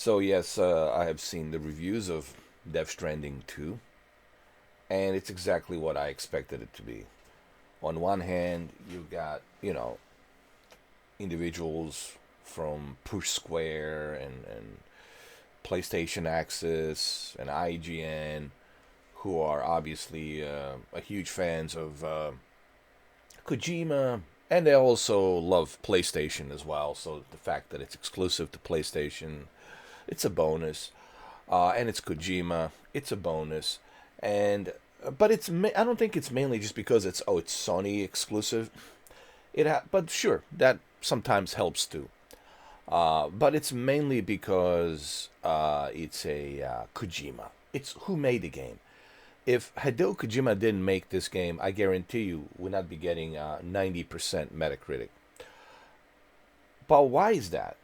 So yes, I have seen the reviews of Death Stranding 2, and it's exactly what I expected it to be. On one hand, you got, individuals from Push Square and PlayStation Access and IGN who are obviously a huge fans of Kojima, and they also love PlayStation as well. So the fact that it's exclusive to PlayStation, it's a bonus. And it's Kojima, it's a bonus. And but I don't think it's mainly just because it's Sony exclusive. But sure, that sometimes helps too. But it's mainly because it's a Kojima. It's who made the game. If Hideo Kojima didn't make this game, I guarantee you we'd not be getting 90% Metacritic. But why is that?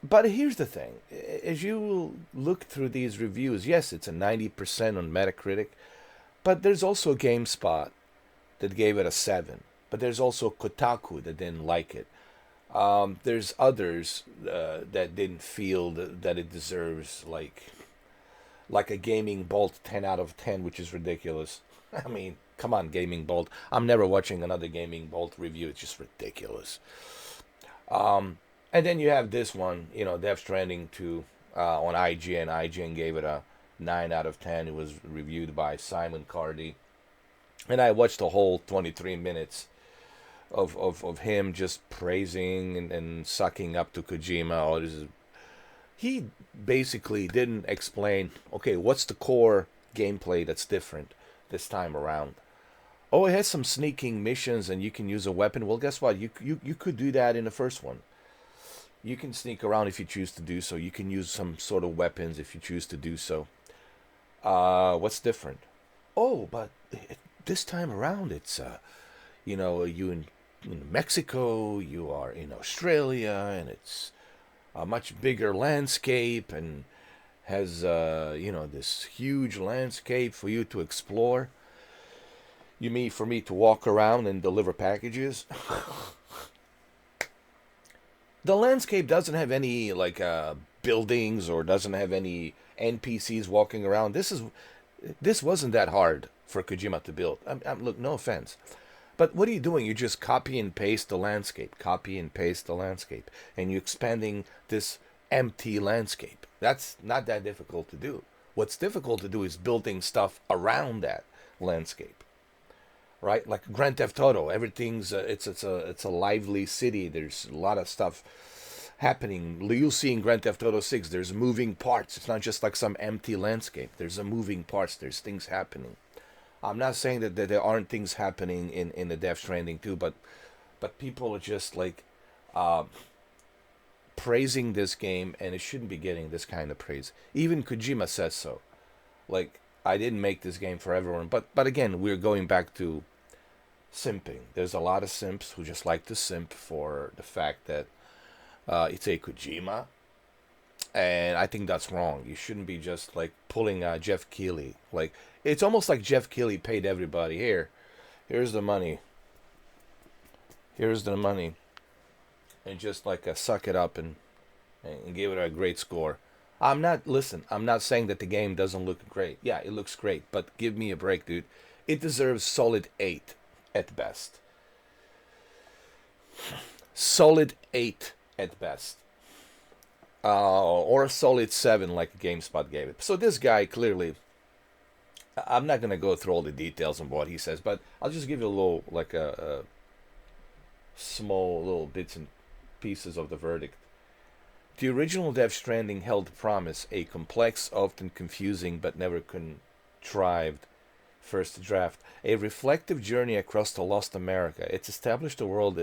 But here's the thing: as you look through these reviews, yes, it's a 90% on Metacritic, but there's also GameSpot that gave it a 7. But there's also Kotaku that didn't like it. There's others that didn't feel that it deserves like a Gaming Bolt 10 out of 10, which is ridiculous. I mean, come on, Gaming Bolt. I'm never watching another Gaming Bolt review. It's just ridiculous. And then you have this one, Death Stranding 2 on IGN. IGN gave it a 9 out of 10. It was reviewed by Simon Cardy. And I watched the whole 23 minutes of him just praising and sucking up to Kojima. Oh, he basically didn't explain, okay, what's the core gameplay that's different this time around? Oh, it has some sneaking missions and you can use a weapon. Well, guess what? You could do that in the first one. You can sneak around if you choose to do so. You can use some sort of weapons if you choose to do so. What's different? Oh, but this time around, it's you in Mexico, you are in Australia, and it's a much bigger landscape and has this huge landscape for you to explore. You mean for me to walk around and deliver packages? The landscape doesn't have any buildings or doesn't have any NPCs walking around. This wasn't that hard for Kojima to build. Look, no offense, but what are you doing? You just copy and paste the landscape, copy and paste the landscape, and you're expanding this empty landscape. That's not that difficult to do. What's difficult to do is building stuff around that landscape, right? Like Grand Theft Auto, everything's it's a lively city. There's a lot of stuff happening. You'll see in Grand Theft Auto 6, there's moving parts. It's not just like some empty landscape. There's a moving parts. There's things happening. I'm not saying that there aren't things happening in the Death Stranding too, but people are just uh, praising this game, and it shouldn't be getting this kind of praise. Even Kojima says so. Like, I didn't make this game for everyone, but again, we're going back to simping. There's a lot of simps who just like to simp for the fact that it's a Kojima, and I think that's wrong. You shouldn't be just like pulling Jeff Keighley. Like, it's almost like Jeff Keighley paid everybody. Here's the money. Here's the money, and just suck it up and give it a great score. I'm not saying that the game doesn't look great. Yeah, it looks great, but give me a break, dude. It deserves solid 8 at best. Solid 8 at best. Or a solid 7 like GameSpot gave it. So this guy clearly, I'm not going to go through all the details on what he says, but I'll just give you a little, a small little bits and pieces of the verdict. The original Death Stranding held promise, a complex, often confusing, but never contrived first draft, a reflective journey across the lost America. It's established the world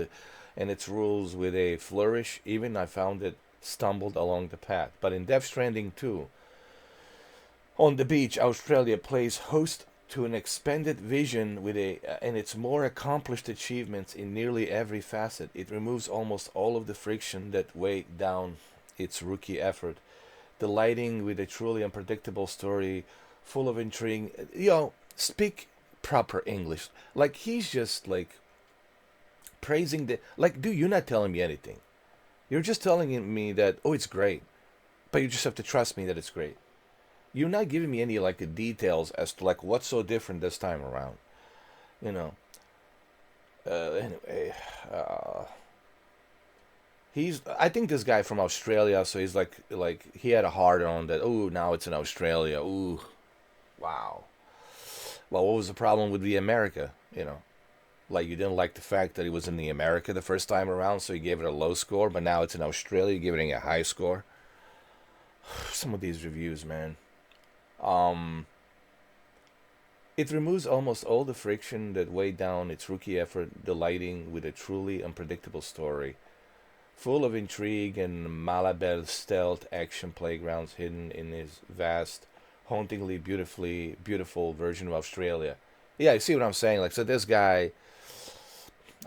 and its rules with a flourish. Even I found it stumbled along the path. But in Death Stranding 2, on the beach, Australia plays host to an expanded vision and its more accomplished achievements in nearly every facet. It removes almost all of the friction that weighed down its rookie effort, delighting with a truly unpredictable story full of intrigue. Speak proper English. He's just praising dude, you're not telling me anything. You're just telling me that, oh, it's great, but you just have to trust me that it's great. You're not giving me any like details as to like what's so different this time around. You know. Anyway, uh, he's. I think this guy from Australia, so he's like he had a hard on that. Oh, now it's in Australia. Ooh, wow. Well, what was the problem with the America? Like you didn't like the fact that it was in the America the first time around, so you gave it a low score, but now it's in Australia, you give it a high score. Some of these reviews, man. Um, it removes almost all the friction that weighed down its rookie effort, delighting with a truly unpredictable story, full of intrigue and Malabel stealth action playgrounds hidden in his vast, hauntingly beautifully beautiful version of Australia. Yeah, you see what I'm saying? Like, so this guy,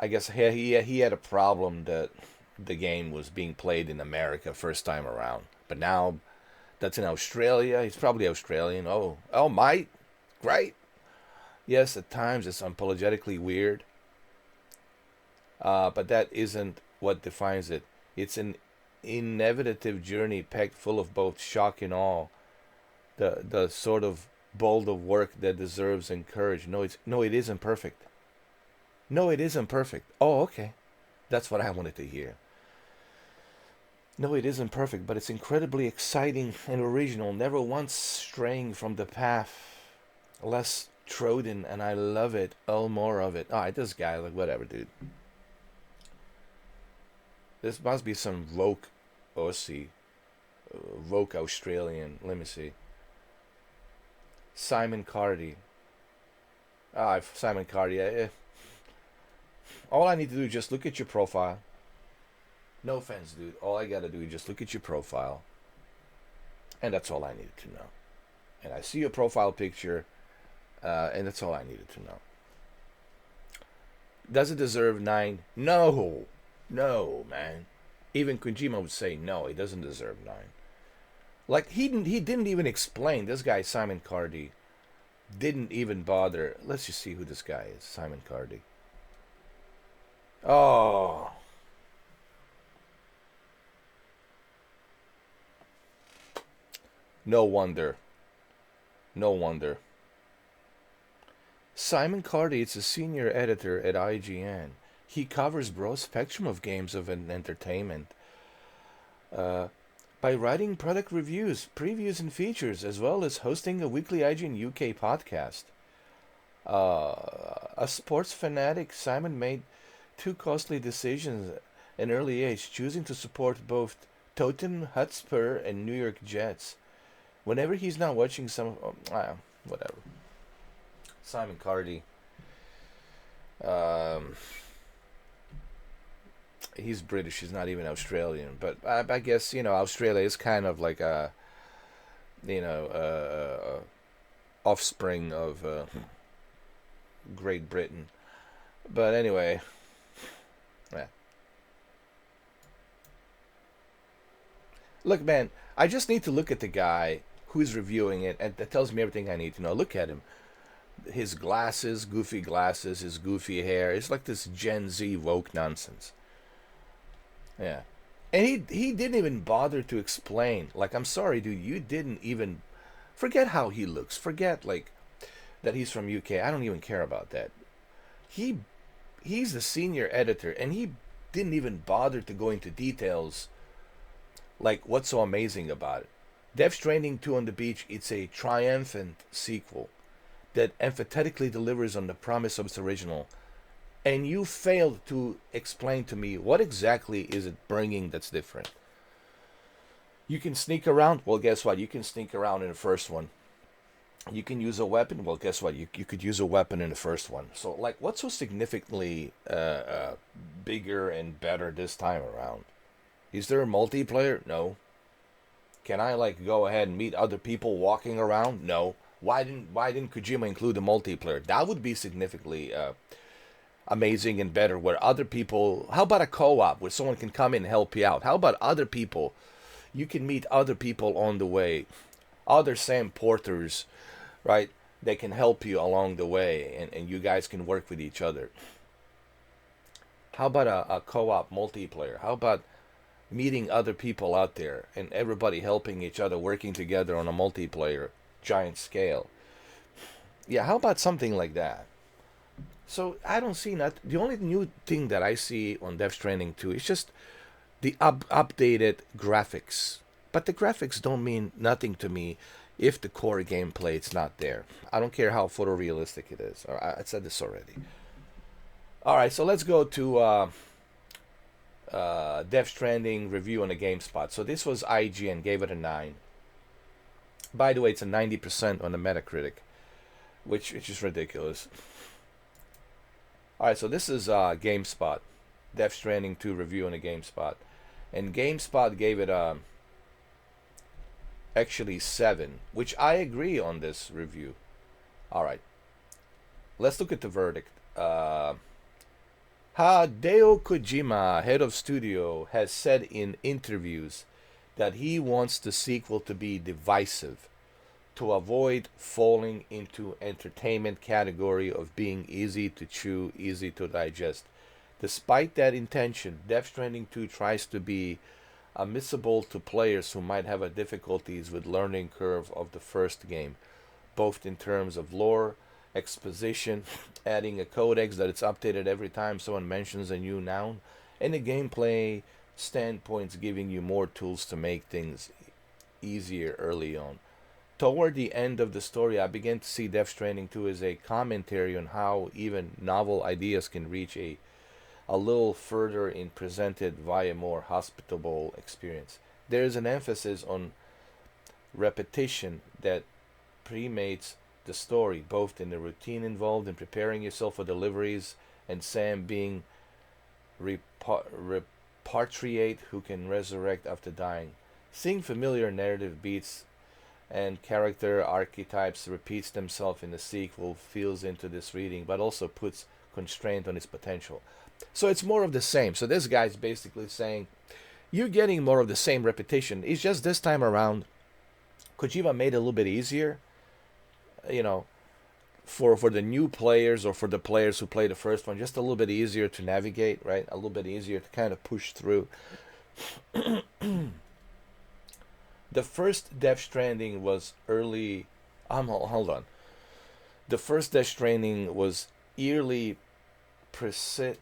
I guess he had a problem that the game was being played in America first time around, but now that's in Australia. He's probably Australian. Oh, mate, great. Yes, at times it's unapologetically weird, but that isn't what defines it. It's an inevitable journey packed full of both shock and awe. The sort of bold of work that deserves and courage. No, it isn't perfect. No, it isn't perfect. Oh, okay. That's what I wanted to hear. No, it isn't perfect, but it's incredibly exciting and original, never once straying from the path less trodden, and I love it. All more of it. Alright, this guy, like, whatever, dude. This must be some woke Aussie, woke Australian. Let me see. Simon Cardy. Simon Cardy. All I need to do is just look at your profile. No offense, dude. All I gotta do is just look at your profile. And that's all I needed to know. And I see your profile picture, and that's all I needed to know. Does it deserve 9? No. No, man. Even Kojima would say no, it doesn't deserve 9. Like, he didn't even explain. This guy, Simon Cardy, didn't even bother. Let's just see who this guy is, Simon Cardy. Oh. No wonder. No wonder. Simon Cardy is a senior editor at IGN. He covers broad spectrum of games of entertainment uh, by writing product reviews, previews, and features, as well as hosting a weekly IGN UK podcast. A sports fanatic, Simon made two costly decisions at an early age, choosing to support both Tottenham Hotspur and New York Jets. Whenever he's not watching some, whatever. Simon Cardy. Um, he's British. He's not even Australian. But I guess Australia is kind of like a offspring of Great Britain. But anyway, yeah. Look, man, I just need to look at the guy who's reviewing it, and that tells me everything I need to know. Look at him. His glasses, his goofy hair. It's like this Gen Z woke nonsense. Yeah. And he didn't even bother to explain. Like, I'm sorry, dude, you didn't even forget how he looks. Forget like that he's from UK. I don't even care about that. He's the senior editor, and he didn't even bother to go into details like what's so amazing about it. Death Stranding 2 on the Beach, it's a triumphant sequel that emphatically delivers on the promise of its original. And you failed to explain to me what exactly is it bringing that's different. You can sneak around. Well, guess what? You can sneak around in the first one. You can use a weapon. Well, guess what? You could use a weapon in the first one. So, like, what's so significantly bigger and better this time around? Is there a multiplayer? No. Can I like go ahead and meet other people walking around? No. Why didn't Kojima include the multiplayer? That would be significantly amazing and better. Where other people, how about a co-op where someone can come in and help you out? How about other people? You can meet other people on the way, other Sam Porters, right? They can help you along the way, and you guys can work with each other. How about a co-op multiplayer? How about meeting other people out there and everybody helping each other, working together on a multiplayer giant scale. Yeah, how about something like that? So I don't see not the only new thing that I see on Death Stranding 2 is just the updated graphics. But the graphics don't mean nothing to me if the core gameplay is not there. I don't care how photorealistic it is. I said this already. All right, so let's go to Death Stranding review on the GameSpot. So this was IGN, gave it a 9. By the way, it's a 90% on the Metacritic, which is ridiculous. All right, so this is GameSpot, Death Stranding 2 review on the GameSpot, and GameSpot gave it actually 7, which I agree on this review. All right, let's look at the verdict. Hideo Kojima, head of studio, has said in interviews that he wants the sequel to be divisive to avoid falling into entertainment category of being easy to chew, easy to digest. Despite that intention, Death Stranding 2 tries to be admissible to players who might have a difficulties with learning curve of the first game, both in terms of lore, exposition, adding a codex that it's updated every time someone mentions a new noun, and the gameplay standpoints giving you more tools to make things easier early on. Toward the end of the story, I began to see Death Stranding 2 as a commentary on how even novel ideas can reach a little further in presented via more hospitable experience. There is an emphasis on repetition that premates the story, both in the routine involved in preparing yourself for deliveries and Sam being repatriate who can resurrect after dying. Seeing familiar narrative beats and character archetypes repeats themselves in the sequel feels into this reading, but also puts constraint on its potential. So it's more of the same. So this guy's basically saying you're getting more of the same repetition. It's just this time around, Kojima made it a little bit easier, you know, for the new players or for the players who play the first one, just a little bit easier to navigate, right? A little bit easier to kind of push through. The first Death Stranding was early. Hold on. The first Death Stranding was eerily prescient,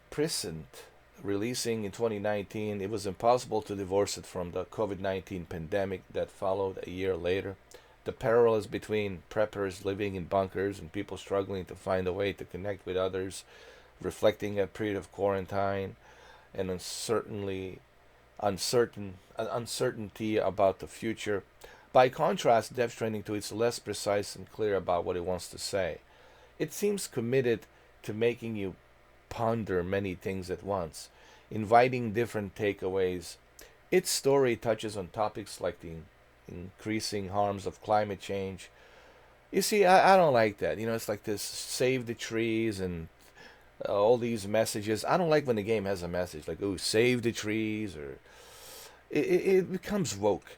releasing in 2019. It was impossible to divorce it from the COVID-19 pandemic that followed a year later. The parallels between preppers living in bunkers and people struggling to find a way to connect with others, reflecting a period of quarantine and uncertainty about the future. By contrast, Death Stranding 2 is less precise and clear about what it wants to say. It seems committed to making you ponder many things at once, inviting different takeaways. Its story touches on topics like the increasing harms of climate change. You see, I don't like that. You know, it's like this save the trees and all these messages. I don't like when the game has a message like, oh, save the trees, or it becomes woke.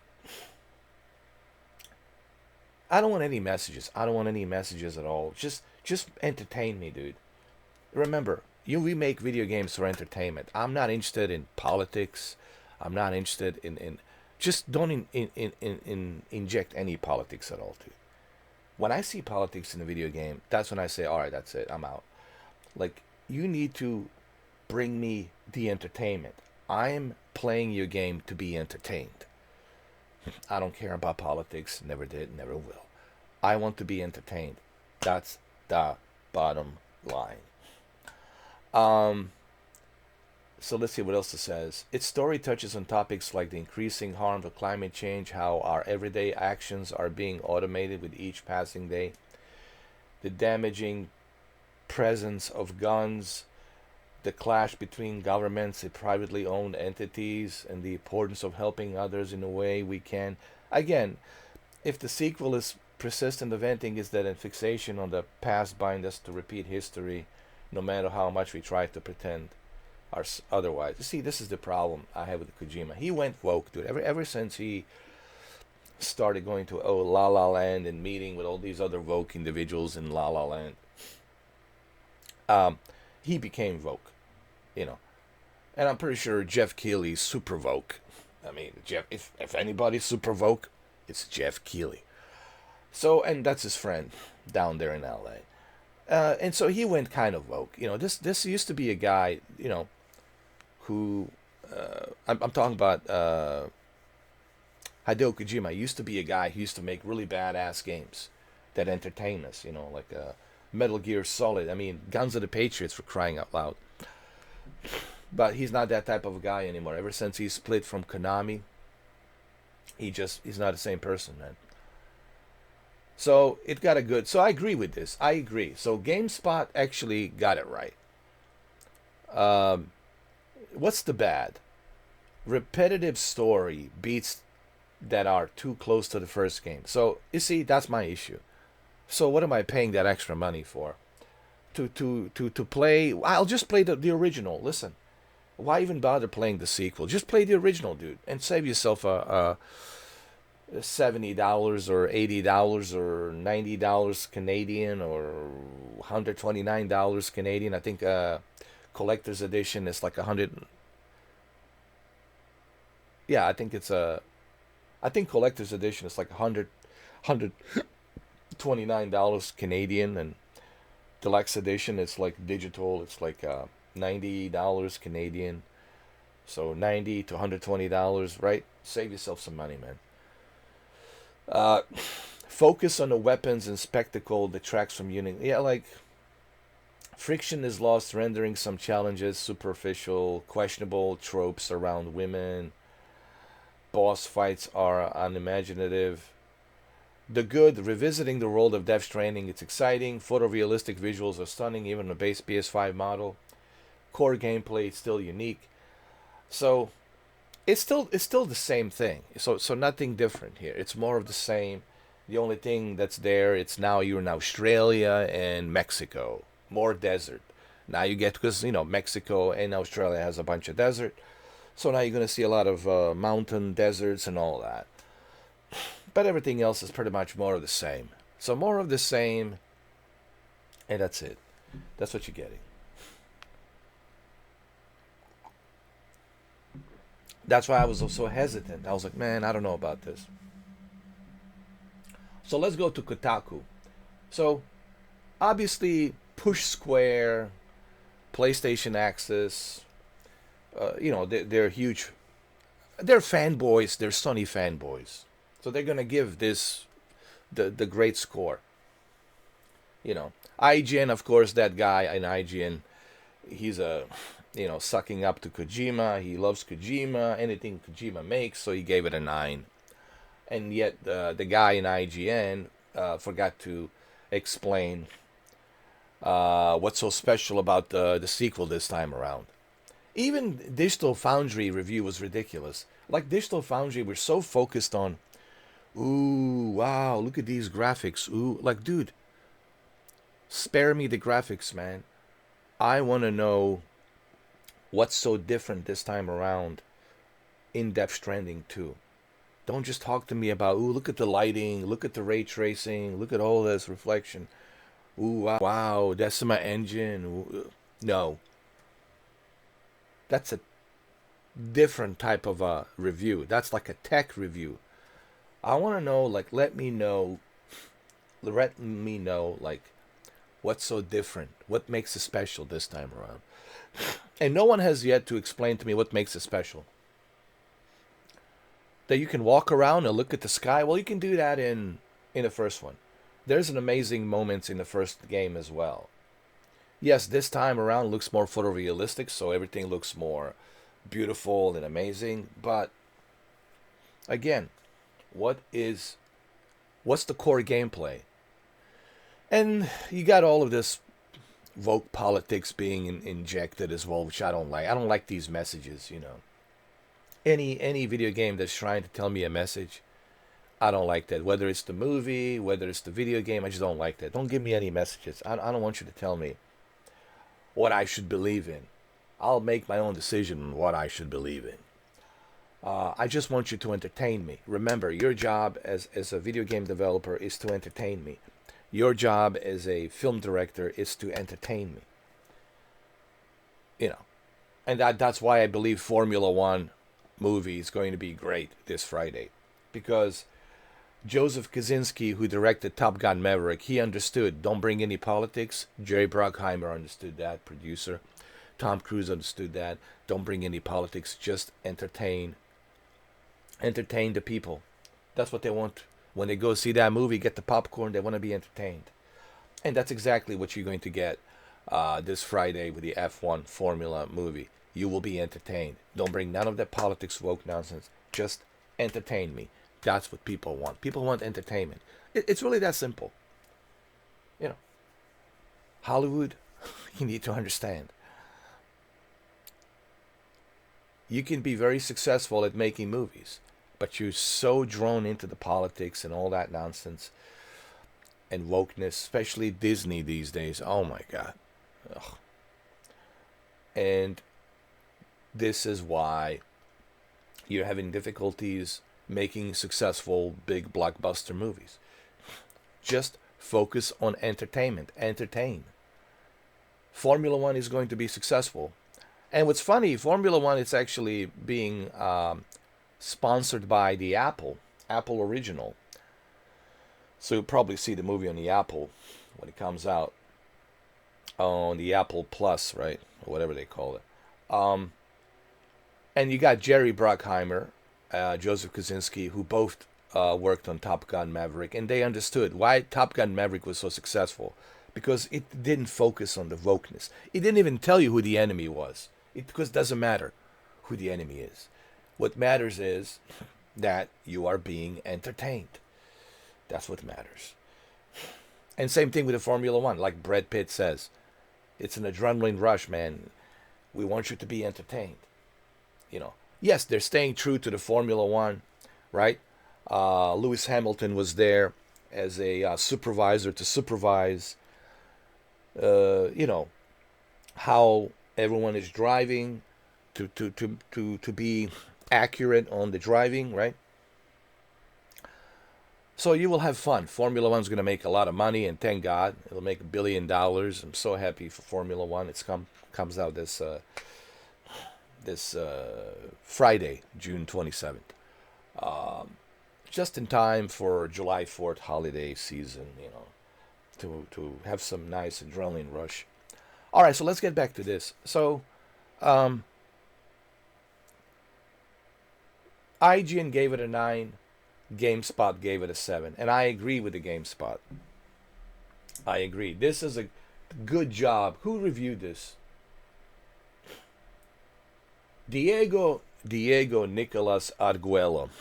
I don't want any messages. I don't want any messages at all. Just entertain me, dude. Remember, we make video games for entertainment. I'm not interested in politics. I'm not interested in just don't inject any politics at all, dude. When I see politics in a video game, that's when I say, all right, that's it. I'm out. Like, you need to bring me the entertainment. I'm playing your game to be entertained. I don't care about politics. Never did, never will. I want to be entertained. That's the bottom line. So let's see what else it says. Its story touches on topics like the increasing harm of climate change, how our everyday actions are being automated with each passing day, the damaging presence of guns, the clash between governments and privately owned entities, and the importance of helping others in a way we can. Again, if the sequel is persistent eventing, is that a fixation on the past bind us to repeat history, no matter how much we try to pretend otherwise. You see, this is the problem I have with Kojima. He went woke, dude. Ever since he started going to La La Land and meeting with all these other woke individuals in La La Land, he became woke, you know. And I'm pretty sure Jeff Keighley's super woke. I mean, Jeff. If anybody's super woke, it's Jeff Keighley. So, and that's his friend down there in L.A. And so he went kind of woke. This used to be a guy, who I'm talking about Hideo Kojima used to be a guy who used to make really badass games that entertain us. Like Metal Gear Solid. I mean, Guns of the Patriots, for crying out loud. But he's not that type of a guy anymore. Ever since he split from Konami, he's not the same person, man. So it got a good. So I agree with this. I agree. So GameSpot actually got it right. Um, what's the bad? Repetitive story beats that are too close to the first game. So you see, that's my issue. So what am I paying that extra money for? To play? I'll just play the original. Listen, why even bother playing the sequel? Just play the original, dude, and save yourself a $70 or $80 or $90 Canadian or $129 Canadian. I think collector's edition is like 100. Yeah, I think I think collector's edition is like 129 Canadian, and deluxe edition it's like digital. It's like $90 Canadian. So $90 to $120, right? Save yourself some money, man. Uh, Focus on the weapons and spectacle detracts from union. Yeah, like friction is lost, rendering some challenges superficial. Questionable tropes around women. Boss fights are unimaginative. The good, revisiting the world of Death Stranding. It's exciting. Photorealistic visuals are stunning, even on a base PS5 model. Core gameplay is still unique. So it's still the same thing. So nothing different here. It's more of the same. The only thing that's there, it's now you're in Australia and Mexico. More desert. Now you get, because Mexico and Australia has a bunch of desert. So now you're going to see a lot of mountain deserts and all that. But everything else is pretty much more of the same. So more of the same, and that's it. That's what you're getting. That's why I was so hesitant. I was like, man, I don't know about this. So let's go to Kotaku. So obviously, Push Square, PlayStation Access, they're huge. They're fanboys. They're Sony fanboys. So they're gonna give this the great score. IGN, of course, that guy in IGN, he's sucking up to Kojima. He loves Kojima. Anything Kojima makes, so he gave it a 9. And yet the guy in IGN forgot to explain what's so special about the sequel this time around. Even Digital Foundry review was ridiculous. Like Digital Foundry, we're so focused on, ooh, wow, look at these graphics. Ooh, like, dude, spare me the graphics, man. I want to know what's so different this time around in Death Stranding 2. Don't just talk to me about, ooh, look at the lighting, look at the ray tracing, look at all this reflection. Ooh, wow, that's my engine. Ooh. No. That's a different type of a review. That's like a tech review. I want to know, like, let me know, like, what's so different? What makes it special this time around? And no one has yet to explain to me what makes it special. That you can walk around and look at the sky. Well, you can do that in the first one. There's an amazing moments in the first game as well. Yes, this time around looks more photorealistic, so everything looks more beautiful and amazing. But again, what's the core gameplay? And you got all of this woke politics being injected as well, which I don't like. I don't like these messages, Any video game that's trying to tell me a message, I don't like that. Whether it's the movie, whether it's the video game, I just don't like that. Don't give me any messages. I don't want you to tell me what I should believe in. I'll make my own decision on what I should believe in. I just want you to entertain me. Remember, your job as a video game developer is to entertain me. Your job as a film director is to entertain me. And that's why I believe Formula One movie is going to be great this Friday, because Joseph Kaczynski, who directed Top Gun Maverick, he understood, don't bring any politics. Jerry Bruckheimer understood that, producer. Tom Cruise understood that. Don't bring any politics, just entertain. Entertain the people. That's what they want. When they go see that movie, get the popcorn, they want to be entertained. And that's exactly what you're going to get this Friday with the F1 Formula movie. You will be entertained. Don't bring none of that politics, woke nonsense. Just entertain me. That's what people want. People want entertainment. It's really that simple. You know, Hollywood, you need to understand. You can be very successful at making movies, but you're so drawn into the politics and all that nonsense and wokeness, especially Disney these days. Oh my God. Ugh. And this is why you're having difficulties making successful big blockbuster movies. Just focus on entertainment. Entertain. Formula One is going to be successful. And what's funny, Formula One is actually being sponsored by the Apple original. So you'll probably see the movie on the Apple when it comes out. On the Apple Plus, right? Or whatever they call it. And you got Jerry Bruckheimer, Joseph Kaczynski, who both worked on Top Gun Maverick. And they understood why Top Gun Maverick was so successful. Because it didn't focus on the wokeness. It didn't even tell you who the enemy was. Because it doesn't matter who the enemy is. What matters is that you are being entertained. That's what matters. And same thing with the Formula One. Like Brad Pitt says, it's an adrenaline rush, man. We want you to be entertained. You know, yes, they're staying true to the Formula One, right? Lewis Hamilton was there as a supervisor to supervise, you know, how everyone is driving, to be accurate on the driving, right? So you will have fun. Formula One's going to make a lot of money, and thank God it'll make $1 billion. I'm so happy for Formula One. It's comes out this Friday, June 27th. Just in time for July 4th holiday season, you know, to have some nice adrenaline rush. All right, so let's get back to this. So, IGN gave it a 9. GameSpot gave it a 7. And I agree with the GameSpot. I agree. This is a good job. Who reviewed this? Diego Nicolas Arguello.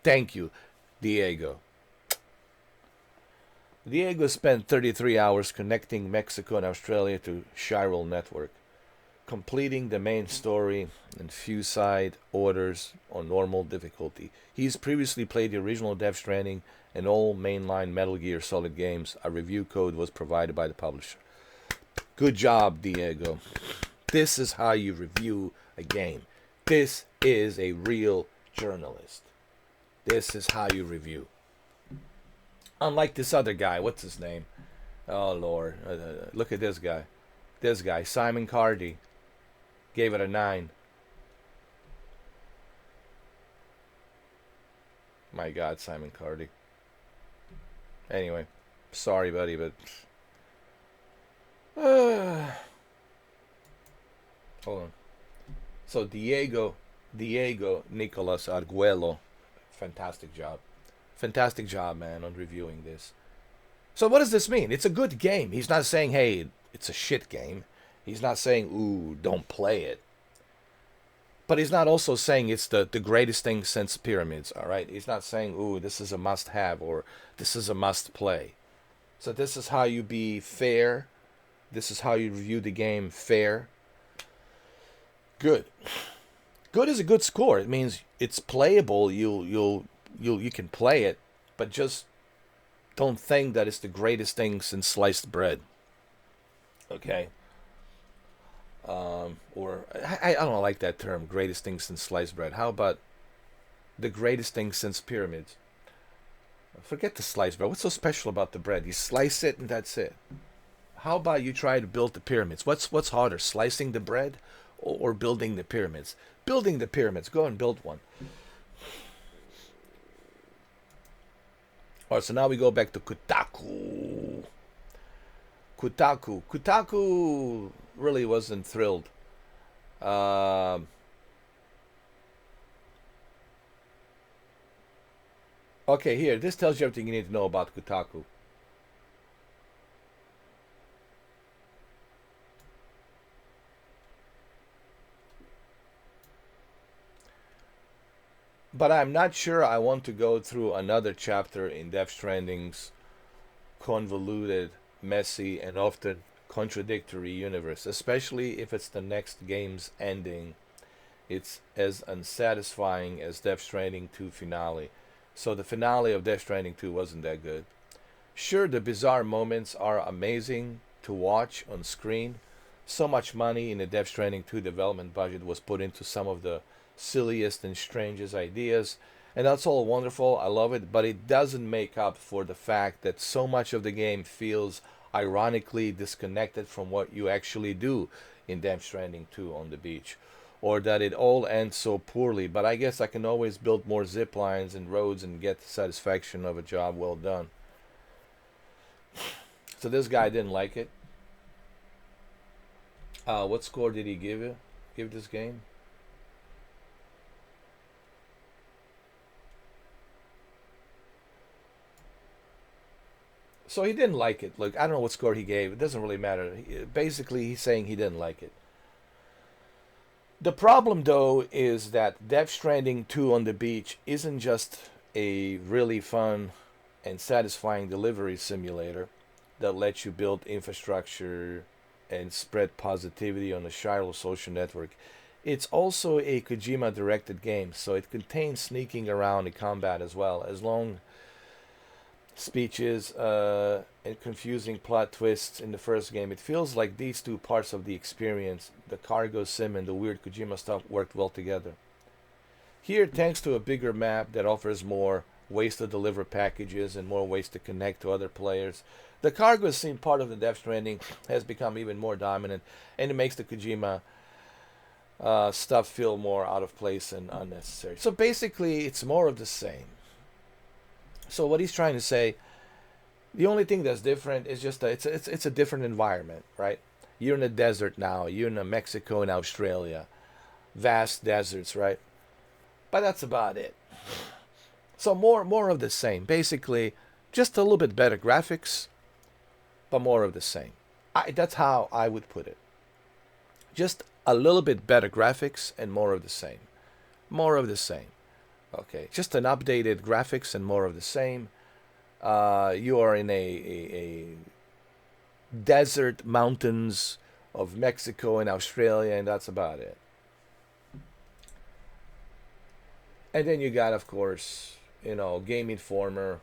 Thank you, Diego. Diego spent 33 hours connecting Mexico and Australia to Chiral Network, completing the main story and few side orders on normal difficulty. He's previously played the original Death Stranding and all mainline Metal Gear Solid games. A review code was provided by the publisher. Good job, Diego. This is how you review a game. This is a real journalist. This is how you review. Unlike this other guy, what's his name? Oh, Lord. Look at this guy. This guy, Simon Cardy, gave it a 9. My God, Simon Cardy. Anyway, sorry, buddy, but... hold on. So, Diego Nicolas Arguello, fantastic job. Fantastic job, man, on reviewing this. So what does this mean? It's a good game. He's not saying, hey, it's a shit game. He's not saying, ooh, don't play it. But he's not also saying it's the greatest thing since Pyramids, all right? He's not saying, ooh, this is a must-have or this is a must-play. So this is how you be fair. This is how you review the game fair. Good. Good is a good score. It means it's playable. You can play it, but just don't think that it's the greatest thing since sliced bread. Okay? Or I don't like that term, greatest thing since sliced bread. How about the greatest thing since pyramids? Forget the sliced bread. What's so special about the bread? You slice it and that's it. How about you try to build the pyramids? What's harder, slicing the bread or building the pyramids? Building the pyramids. Go and build one. Alright, so now we go back to Kotaku. Kotaku really wasn't thrilled. Okay, here. This tells you everything you need to know about Kotaku. But I'm not sure I want to go through another chapter in Death Stranding's convoluted, messy, and often contradictory universe, especially if it's the next game's ending. It's as unsatisfying as Death Stranding 2 finale. So the finale of Death Stranding 2 wasn't that good. Sure, the bizarre moments are amazing to watch on screen. So much money in the Death Stranding 2 development budget was put into some of the silliest and strangest ideas, and that's all wonderful. I love it, but it doesn't make up for the fact that so much of the game feels ironically disconnected from what you actually do in Death Stranding 2 on the beach, or that it all ends so poorly. But I guess I can always build more zip lines and roads and get the satisfaction of a job well done. So this guy didn't like it. What score did he give this game? So he didn't like it. Look, I don't know what score he gave. It doesn't really matter. Basically, he's saying he didn't like it. The problem, though, is that Death Stranding 2 on the beach isn't just a really fun and satisfying delivery simulator that lets you build infrastructure and spread positivity on the Shiloh social network. It's also a Kojima-directed game, so it contains sneaking around in combat as well, as long speeches and confusing plot twists in the first game. It feels like these two parts of the experience, the cargo sim and the weird Kojima stuff, worked well together. Here, thanks to a bigger map that offers more ways to deliver packages and more ways to connect to other players, the cargo sim part of the Death Stranding has become even more dominant, and it makes the Kojima stuff feel more out of place and unnecessary. So basically, it's more of the same. So what he's trying to say, the only thing that's different is just that it's a different environment, right? You're in a desert now. You're in Mexico and Australia, vast deserts, right? But that's about it. So more of the same. Basically, just a little bit better graphics, but more of the same. That's how I would put it. Just a little bit better graphics and more of the same. More of the same. Okay, just an updated graphics and more of the same. You are in a desert mountains of Mexico and Australia, and that's about it. And then you got, of course, Game Informer.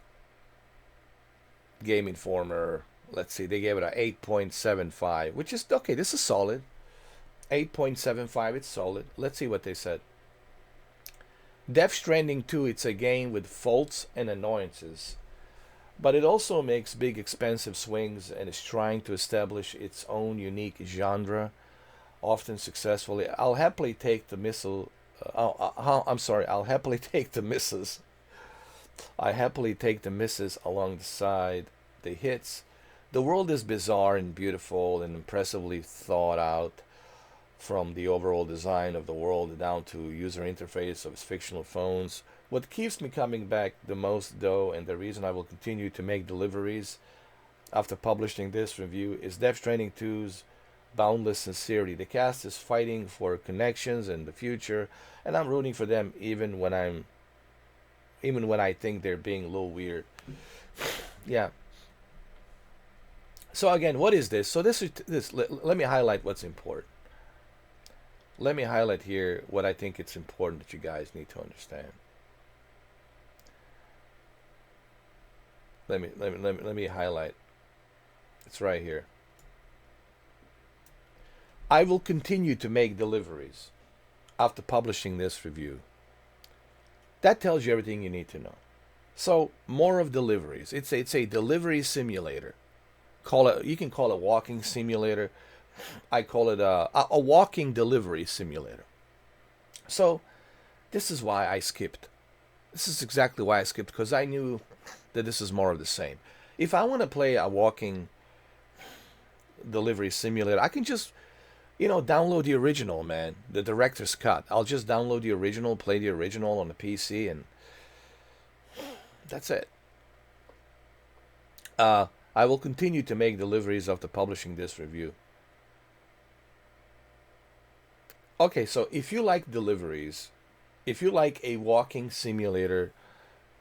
Game Informer, let's see, they gave it a 8.75, which is, okay, this is solid. 8.75, it's solid. Let's see what they said. Death Stranding 2, it's a game with faults and annoyances, but it also makes big expensive swings and is trying to establish its own unique genre, often successfully. I'll happily take the missile. I'll happily take the misses. I happily take the misses alongside the hits. The world is bizarre and beautiful and impressively thought out, from the overall design of the world down to user interface of its fictional phones. What keeps me coming back the most, though, and the reason I will continue to make deliveries after publishing this review, is Death Stranding 2's boundless sincerity. The cast is fighting for connections and the future, and I'm rooting for them even when I think they're being a little weird. Yeah. So again, what is this? So this. Let me highlight what's important. Let me highlight here what I think it's important that you guys need to understand. Let me highlight. It's right here. I will continue to make deliveries after publishing this review. That tells you everything you need to know. So more of deliveries. It's a delivery simulator. You can call it walking simulator. I call it a walking delivery simulator. So this is why I skipped. This is exactly why I skipped, because I knew that this is more of the same. If I want to play a walking delivery simulator, I can just, download the original, man, the director's cut. I'll just download the original, play the original on the PC, and that's it. I will continue to make deliveries after publishing this review. Okay, so if you like deliveries, if you like a walking simulator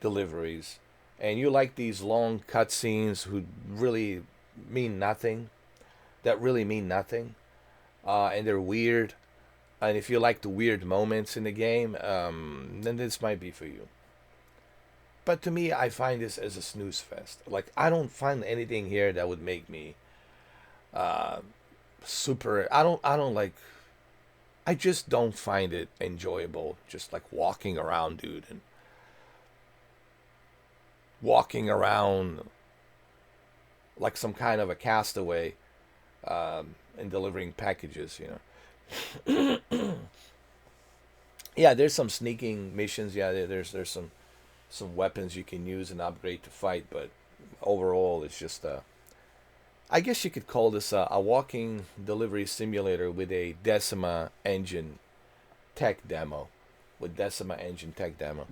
deliveries, and you like these long cutscenes who really mean nothing, that really mean nothing, and they're weird, and if you like the weird moments in the game, then this might be for you. But to me, I find this as a snooze fest. Like, I don't find anything here that would make me uh, super. I don't like. I just don't find it enjoyable. Just like walking around, dude, and walking around like some kind of a castaway, and delivering packages. Yeah, there's some sneaking missions. Yeah, there's some weapons you can use and upgrade to fight, but overall, it's just I guess you could call this a walking delivery simulator with a Decima engine tech demo. With Decima engine tech demo.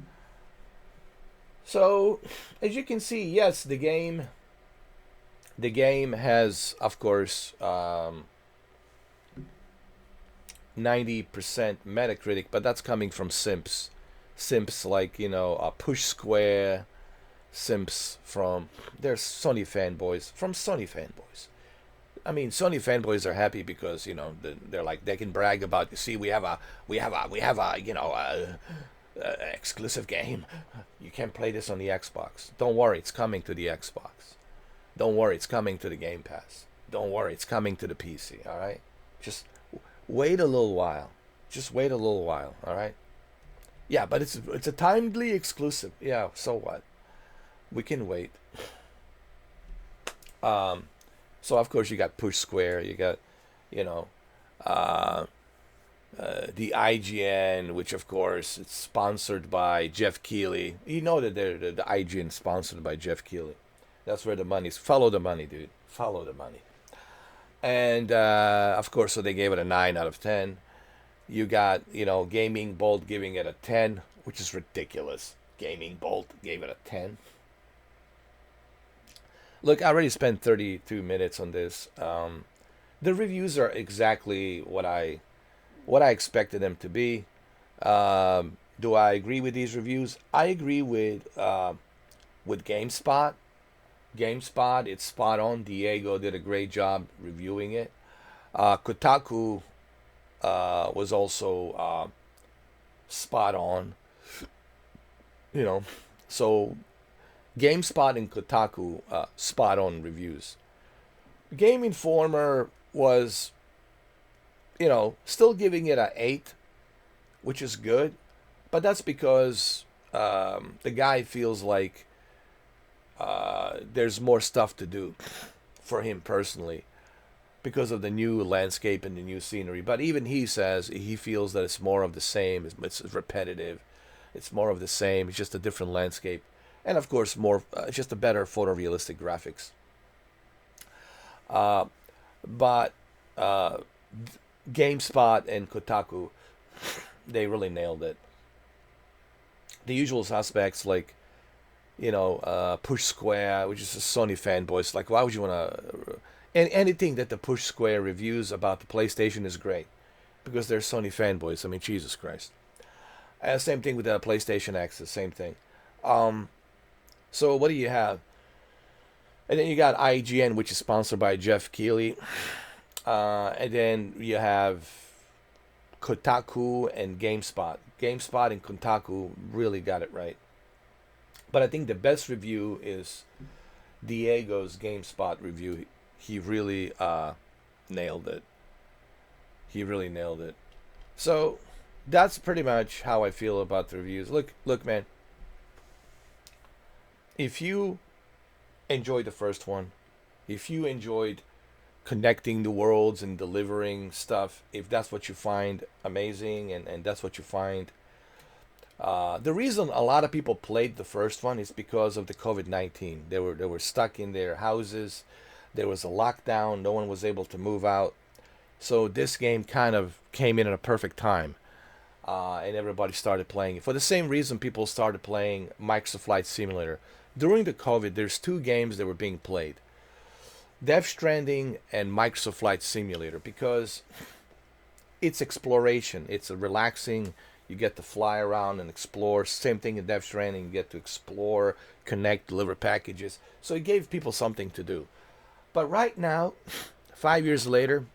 So, as you can see, yes, the game has, of course, 90% Metacritic, but that's coming from simps. Simps like, Push Square, simps from, they're Sony fanboys, from Sony fanboys. I mean, Sony fanboys are happy because, they're like, they can brag about, you see, we have a exclusive game. You can't play this on the Xbox. Don't worry, it's coming to the Xbox. Don't worry, it's coming to the Game Pass. Don't worry, it's coming to the PC, all right? Just wait a little while. Just wait a little while, all right? Yeah, but it's a timely exclusive. Yeah, so what? We can wait. Um, so of course you got Push Square, you got, you know, uh, the IGN, which of course it's sponsored by Jeff Keighley. You know that the IGN sponsored by Jeff Keighley. That's where the money's. Follow the money, dude. Follow the money. And of course, so they gave it a 9 out of 10. You got, Gaming Bolt giving it a 10, which is ridiculous. Gaming Bolt gave it a 10. Look, I already spent 32 minutes on this. The reviews are exactly what I expected them to be. Do I agree with these reviews? I agree with GameSpot. GameSpot, it's spot on. Diego did a great job reviewing it. Kotaku was also spot on. You know, so GameSpot and Kotaku spot on reviews. Game Informer was, still giving it a 8, which is good, but that's because the guy feels like there's more stuff to do for him personally because of the new landscape and the new scenery. But even he says he feels that it's more of the same. It's repetitive. It's more of the same. It's just a different landscape, and of course, more just a better photorealistic graphics. Uh, but GameSpot and Kotaku, they really nailed it. The usual suspects like Push Square, which is a Sony fanboy. It's like, why would you want to? And anything that the Push Square reviews about the PlayStation is great because they're Sony fanboys. I mean, Jesus Christ. And same thing with the PlayStation Access. Same thing. So what do you have? And then you got IGN, which is sponsored by Jeff Keighley. And then you have Kotaku and GameSpot. GameSpot and Kotaku really got it right. But I think the best review is Diego's GameSpot review. He really nailed it. He really nailed it. So that's pretty much how I feel about the reviews. Look, man. If you enjoyed the first one, if you enjoyed connecting the worlds and delivering stuff, if that's what you find amazing, and that's what you find. The reason a lot of people played the first one is because of the COVID-19. They were stuck in their houses. There was a lockdown. No one was able to move out. So this game kind of came in at a perfect time, and everybody started playing it. For the same reason, people started playing Microsoft Flight Simulator. During the COVID, there's two games that were being played: Death Stranding and Microsoft Flight Simulator, because it's exploration. It's a relaxing. You get to fly around and explore. Same thing in Death Stranding. You get to explore, connect, deliver packages. So it gave people something to do. But right now, 5 years later,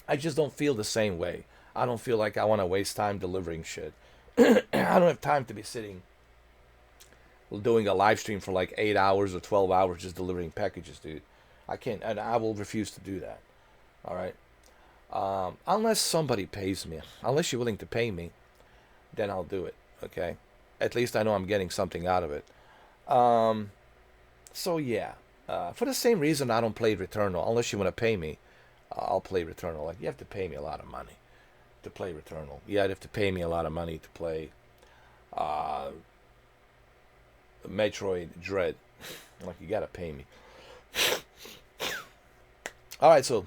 I just don't feel the same way. I don't feel like I want to waste time delivering shit. I don't have time to be sitting doing a live stream for like 8 hours or 12 hours just delivering packages, dude. I can't, and I will refuse to do that. All right. Unless somebody pays me, unless you're willing to pay me, then I'll do it. Okay. At least I know I'm getting something out of it. So yeah. For the same reason, I don't play Returnal. Unless you want to pay me, I'll play Returnal. Like, you have to pay me a lot of money to play Returnal. Yeah, you have to pay me a lot of money to play Metroid Dread. Like, you gotta pay me. All right, so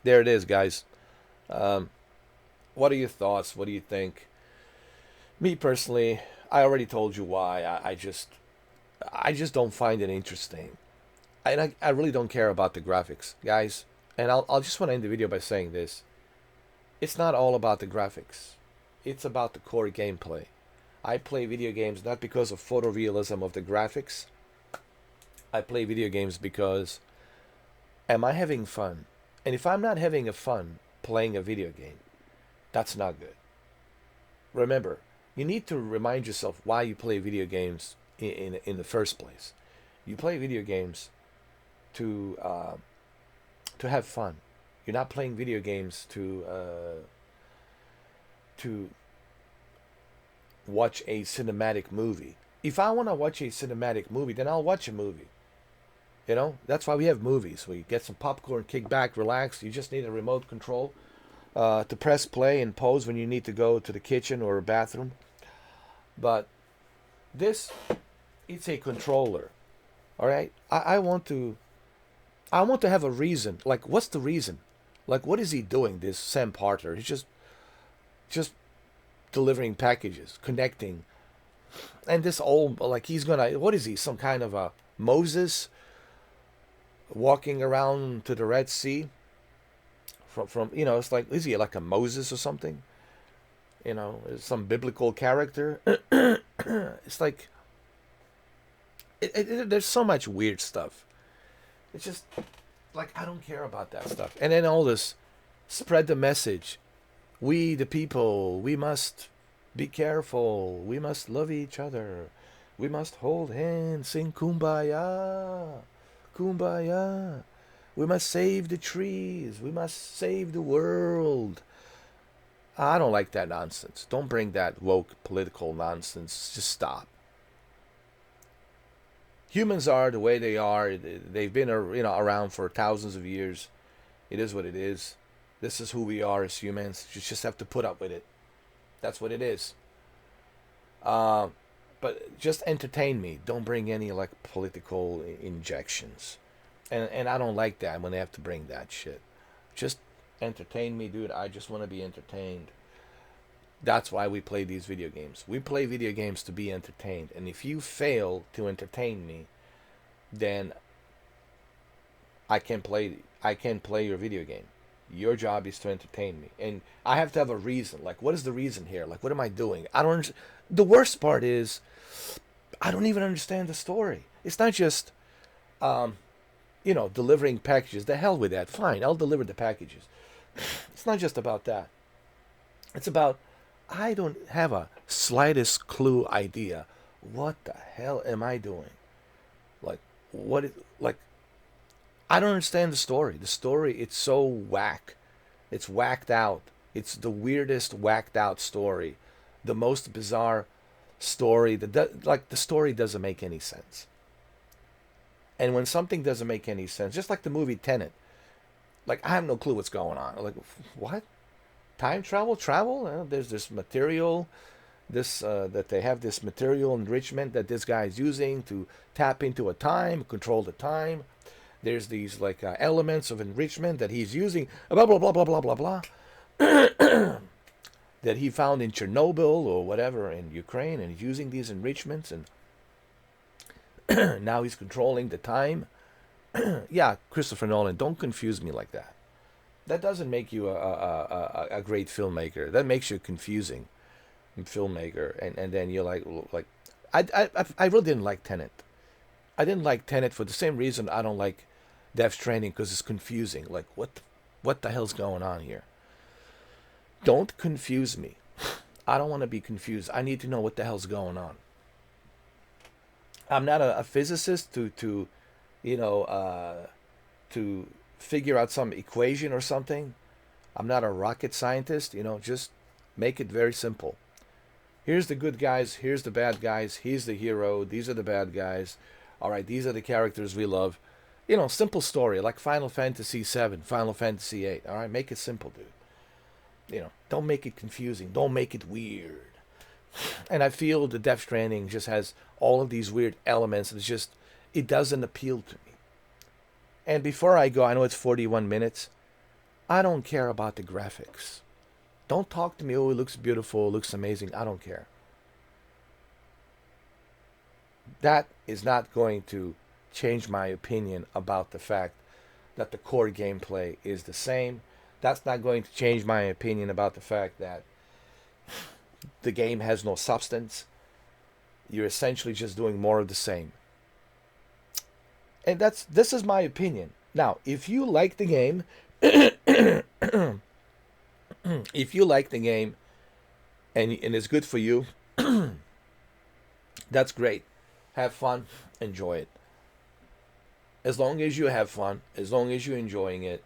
there it is, guys. What are your thoughts? What do you think? Me personally, I already told you why. I just don't find it interesting. And I really don't care about the graphics, guys. And I'll just want to end the video by saying this. It's not all about the graphics. It's about the core gameplay. I play video games not because of photorealism of the graphics. I play video games because, am I having fun? And if I'm not having a fun playing a video game, that's not good. Remember, you need to remind yourself why you play video games in the first place. You play video games to have fun. You're not playing video games to watch a cinematic movie. If I want to watch a cinematic movie, then I'll watch a movie. You know, that's why we have movies. We get some popcorn, kick back, relax. You just need a remote control to press play and pause when you need to go to the kitchen or a bathroom. But this, it's a controller. All right, I want to have a reason. Like, what's the reason? Like, what is he doing? This Sam Parter, he's just delivering packages, connecting, and this old, like, he's gonna, what is he? Some kind of a Moses walking around to the Red Sea? From you know, it's like, is he like a Moses or something? You know, some biblical character. It's like, there's so much weird stuff. It's just like, I don't care about that stuff. And then all this, spread the message. We, the people, we must be careful. We must love each other. We must hold hands, sing kumbaya, kumbaya. We must save the trees. We must save the world. I don't like that nonsense. Don't bring that woke political nonsense. Just stop. Humans are the way they are. They've been, around for thousands of years. It is what it is. This is who we are as humans. You just have to put up with it. That's what it is. But just entertain me. Don't bring any like political injections. And I don't like that when they have to bring that shit. Just entertain me, dude. I just want to be entertained. That's why we play these video games. We play video games to be entertained. And if you fail to entertain me, then I can't play your video game. Your job is to entertain me. And I have to have a reason. Like, what is the reason here? Like, what am I doing? I don't understand. The worst part is, I don't even understand the story. It's not just, delivering packages. The hell with that. Fine, I'll deliver the packages. It's not just about that. It's about, I don't have a slightest clue idea. What the hell am I doing? I don't understand the story. The story, it's so whack. It's whacked out. It's the weirdest whacked out story. The most bizarre story. The story doesn't make any sense. And when something doesn't make any sense, just like the movie Tenet, like I have no clue what's going on. Like, what? Time travel? Travel? There's this material, this that they have this material enrichment that this guy is using to tap into a time, control the time. There's these like elements of enrichment that he's using, blah blah blah blah blah blah blah, that he found in Chernobyl or whatever in Ukraine, and he's using these enrichments, and now he's controlling the time. Yeah, Christopher Nolan, don't confuse me like that. That doesn't make you a great filmmaker. That makes you a confusing filmmaker, and then you're like, I really didn't like Tenet. I didn't like Tenet for the same reason I don't like Death Stranding, because it's confusing. Like, what the hell's going on here? Don't confuse me. I don't want to be confused. I need to know what the hell's going on. I'm not a physicist to you know, to figure out some equation or something. I'm not a rocket scientist. Just make it very simple. Here's the good guys. Here's the bad guys. He's the hero. These are the bad guys. All right, these are the characters we love. Simple story like Final Fantasy VII, Final Fantasy VIII. All right, make it simple, dude. Don't make it confusing. Don't make it weird. And I feel the Death Stranding just has all of these weird elements. It doesn't appeal to me. And before I go, I know it's 41 minutes. I don't care about the graphics. Don't talk to me, oh, it looks beautiful, it looks amazing. I don't care. That is not going to change my opinion about the fact that the core gameplay is the same. That's not going to change my opinion about the fact that the game has no substance. You're essentially just doing more of the same. And this is my opinion. Now, if you like the game, if you like the game and it's good for you, that's great. Have fun, enjoy it. As long as you have fun, as long as you're enjoying it,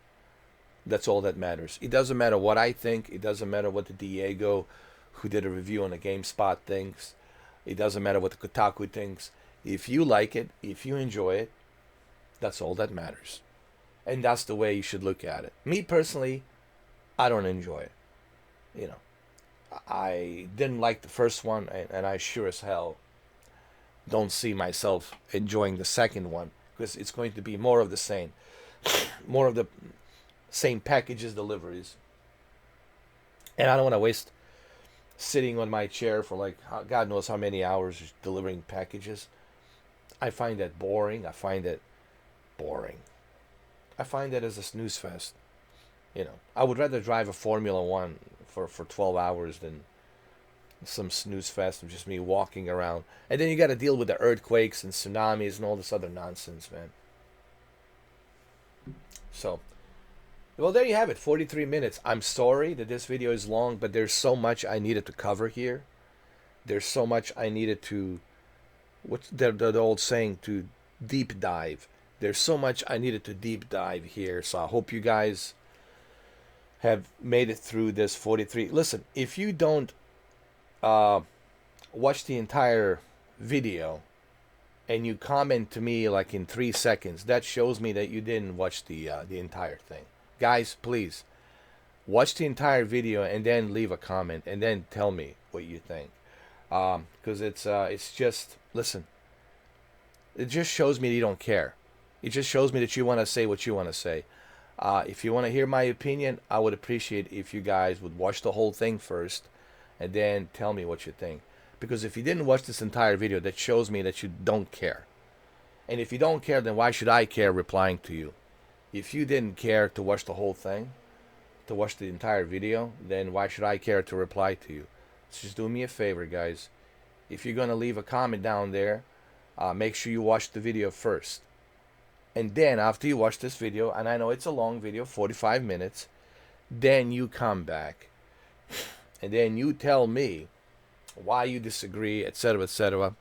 that's all that matters. It doesn't matter what I think. It doesn't matter what the Diego, who did a review on the GameSpot, thinks. It doesn't matter what the Kotaku thinks. If you like it, if you enjoy it, that's all that matters. And that's the way you should look at it. Me personally, I don't enjoy it. I didn't like the first one, and I sure as hell don't see myself enjoying the second one, because it's going to be more of the same. More of the same packages, deliveries. And I don't want to waste sitting on my chair for like God knows how many hours delivering packages. I find that boring. I find that as a snooze fest. I would rather drive a Formula One for 12 hours than some snooze fest of just me walking around. And then you got to deal with the earthquakes and tsunamis and all this other nonsense, man. So, well, there you have it, 43 minutes. I'm sorry that this video is long, but there's so much I needed to cover here. There's so much I needed to, what's the old saying, to deep dive. There's so much I needed to deep dive here. So I hope you guys have made it through this 43. Listen, if you don't watch the entire video and you comment to me like in 3 seconds, that shows me that you didn't watch the entire thing. Guys, please watch the entire video and then leave a comment and then tell me what you think, because it's just, listen, it just shows me that you don't care. It just shows me that you want to say what you want to say. If you want to hear my opinion, I would appreciate if you guys would watch the whole thing first and then tell me what you think. Because if you didn't watch this entire video, that shows me that you don't care. And if you don't care, then why should I care replying to you? If you didn't care to watch the whole thing, to watch the entire video, then why should I care to reply to you? So just do me a favor, guys. If you're going to leave a comment down there, make sure you watch the video first. And then after you watch this video, and I know it's a long video, 45 minutes, then you come back. And then you tell me why you disagree, etc., etc.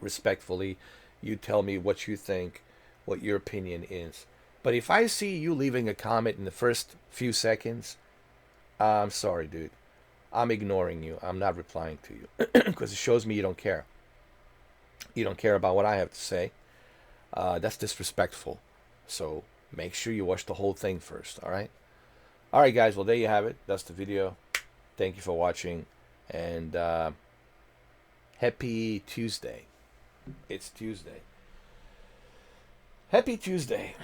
Respectfully, you tell me what you think, what your opinion is. But if I see you leaving a comment in the first few seconds, I'm sorry, dude. I'm ignoring you. I'm not replying to you because it shows me you don't care. You don't care about what I have to say. That's disrespectful. So make sure you watch the whole thing first. All right, guys. Well, there you have it. That's the video. Thank you for watching, and happy Tuesday. It's Tuesday. Happy Tuesday.